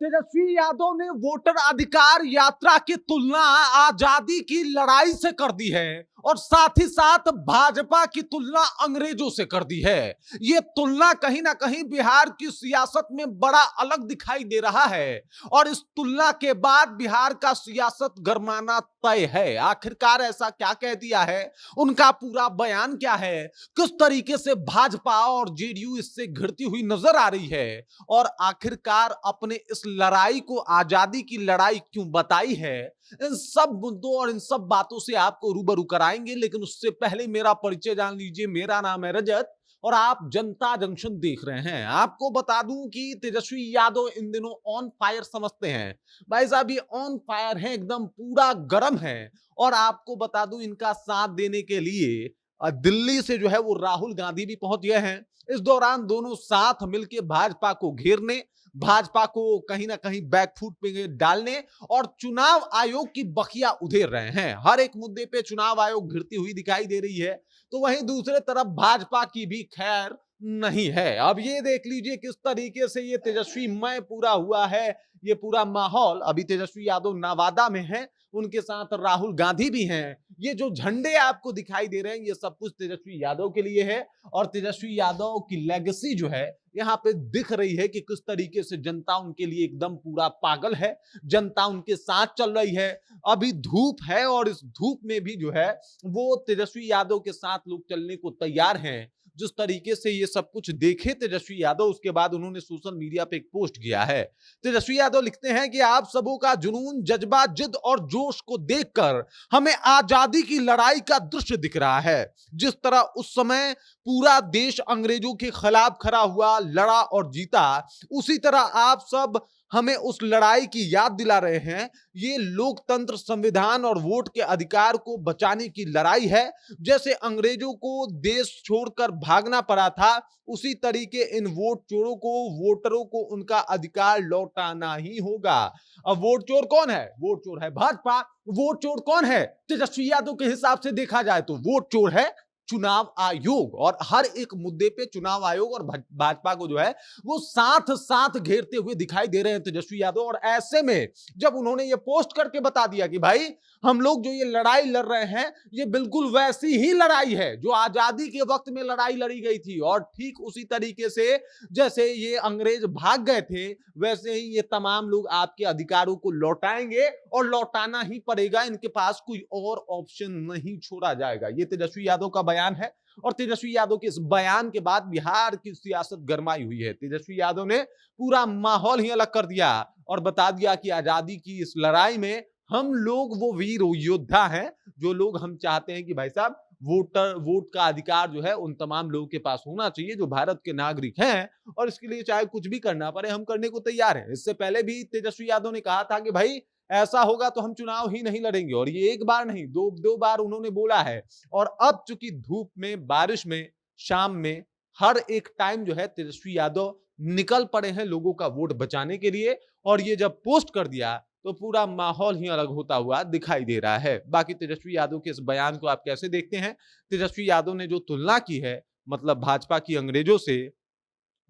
तेजस्वी यादव ने वोटर अधिकार यात्रा की तुलना आजादी की लड़ाई से कर दी है और साथ ही साथ भाजपा की तुलना अंग्रेजों से कर दी है। ये तुलना कहीं ना कहीं बिहार की सियासत में बड़ा अलग दिखाई दे रहा है और इस तुलना के बाद बिहार का सियासत गरमाना तय है। आखिरकार ऐसा क्या कह दिया है, उनका पूरा बयान क्या है, किस तरीके से भाजपा और जेडीयू इससे घिरती हुई नजर आ रही है और आखिरकार अपने इस लड़ाई को आजादी की लड़ाई क्यों बताई है, इन सब मुद्दों और इन सब बातों से आपको रूबरू कराएंगे। लेकिन उससे पहले मेरा परिचय जान लीजिए। मेरा नाम है रजत और आप जनता जंक्शन देख रहे हैं। आपको बता दूं कि तेजस्वी यादव इन दिनों ऑन फायर समझते हैं। भाई साहब ये ऑन फायर है, एकदम पूरा गर्म है। और आपको बता दूं इनका साथ देने के लिए दिल्ली से जो है वो राहुल गांधी भी पहुंच गए हैं। इस दौरान दोनों साथ मिलकर भाजपा को घेरने, भाजपा को कहीं ना कहीं बैकफुट पे डालने और चुनाव आयोग की बखिया उधेर रहे हैं। हर एक मुद्दे पे चुनाव आयोग घिरती हुई दिखाई दे रही है, तो वहीं दूसरे तरफ भाजपा की भी खैर नहीं है। अब ये देख लीजिए किस तरीके से ये तेजस्वी मय पूरा हुआ है, ये पूरा माहौल। अभी तेजस्वी यादव नवादा में है, उनके साथ राहुल गांधी भी हैं। ये जो झंडे आपको दिखाई दे रहे हैं, ये सब कुछ तेजस्वी यादव के लिए है और तेजस्वी यादव की लेगेसी जो है यहाँ पे दिख रही है कि किस तरीके से जनता उनके लिए एकदम पूरा पागल है, जनता उनके साथ चल रही है। अभी धूप है और इस धूप में भी जो है वो तेजस्वी यादव के साथ लोग चलने को तैयार हैं। जिस तरीके से ये सब कुछ देखे तेजस्वी यादव, उसके बाद उन्होंने सोशल मीडिया पे एक पोस्ट किया है। तेजस्वी यादव लिखते हैं कि आप सबों का जुनून, जज्बा, जिद और जोश को देखकर हमें आजादी की लड़ाई का दृश्य दिख रहा है। जिस तरह उस समय पूरा देश अंग्रेजों के खिलाफ खड़ा हुआ, लड़ा और जीता, उसी तरह आप सब हमें उस लड़ाई की याद दिला रहे हैं। ये लोकतंत्र, संविधान और वोट के अधिकार को बचाने की लड़ाई है। जैसे अंग्रेजों को देश छोड़कर भागना पड़ा था, उसी तरीके इन वोट चोरों को, वोटरों को उनका अधिकार लौटाना ही होगा। अब वोट चोर कौन है? वोट चोर है भाजपा। वोट चोर कौन है? तेजस्वी यादव के हिसाब से देखा जाए तो वोट चोर है चुनाव आयोग। और हर एक मुद्दे पे चुनाव आयोग और भाजपा को जो है वो साथ साथ घेरते हुए दिखाई दे रहे हैं तेजस्वी यादव। और ऐसे में जब उन्होंने ये पोस्ट करके बता दिया कि भाई हम लोग जो ये लड़ाई लड़ रहे हैं, ये बिल्कुल वैसी ही लड़ाई है जो आजादी के वक्त में लड़ाई लड़ी गई थी, और ठीक उसी तरीके से जैसे ये अंग्रेज भाग गए थे, वैसे ही ये तमाम लोग आपके अधिकारों को लौटाएंगे और लौटाना ही पड़ेगा। इनके पास कोई और ऑप्शन नहीं छोड़ा जाएगा। ये तेजस्वी यादव का बयान है और तेजस्वी यादव के इस बयान के बाद बिहार की सियासत गरमाई हुई है। तेजस्वी यादव ने पूरा माहौल ही अलग कर दिया और बता दिया कि आजादी की इस लड़ाई में हम लोग वो वीर योद्धा हैं जो लोग हम चाहते हैं कि भाई साहब वोट का अधिकार जो है उन तमाम लोगों के पास होना चाहिए जो भारत के नागरिक हैं, और इसके लिए चाहे कुछ भी करना पड़े हम करने को तैयार हैं। इससे पहले भी तेजस्वी यादव ने कहा था कि भाई ऐसा होगा तो हम चुनाव ही नहीं लड़ेंगे, और ये एक बार नहीं दो बार उन्होंने बोला है। और अब चूंकि धूप में, बारिश में, शाम में, हर एक टाइम जो है तेजस्वी यादव निकल पड़े हैं लोगों का वोट बचाने के लिए। और ये जब पोस्ट कर दिया तो पूरा माहौल ही अलग होता हुआ दिखाई दे रहा है। बाकी तेजस्वी यादव के इस बयान को आप कैसे देखते हैं? तेजस्वी यादव ने जो तुलना की है, मतलब भाजपा की अंग्रेजों से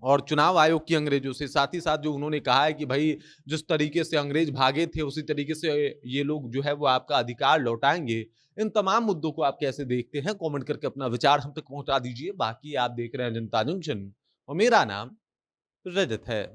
और चुनाव आयोग की अंग्रेजों से, साथ ही साथ जो उन्होंने कहा है कि भाई जिस तरीके से अंग्रेज भागे थे उसी तरीके से ये लोग जो है वो आपका अधिकार लौटाएंगे, इन तमाम मुद्दों को आप कैसे देखते हैं? कमेंट करके अपना विचार हम तक पहुंचा दीजिए। बाकी आप देख रहे हैं जनता जंक्शन और मेरा नाम रजत है।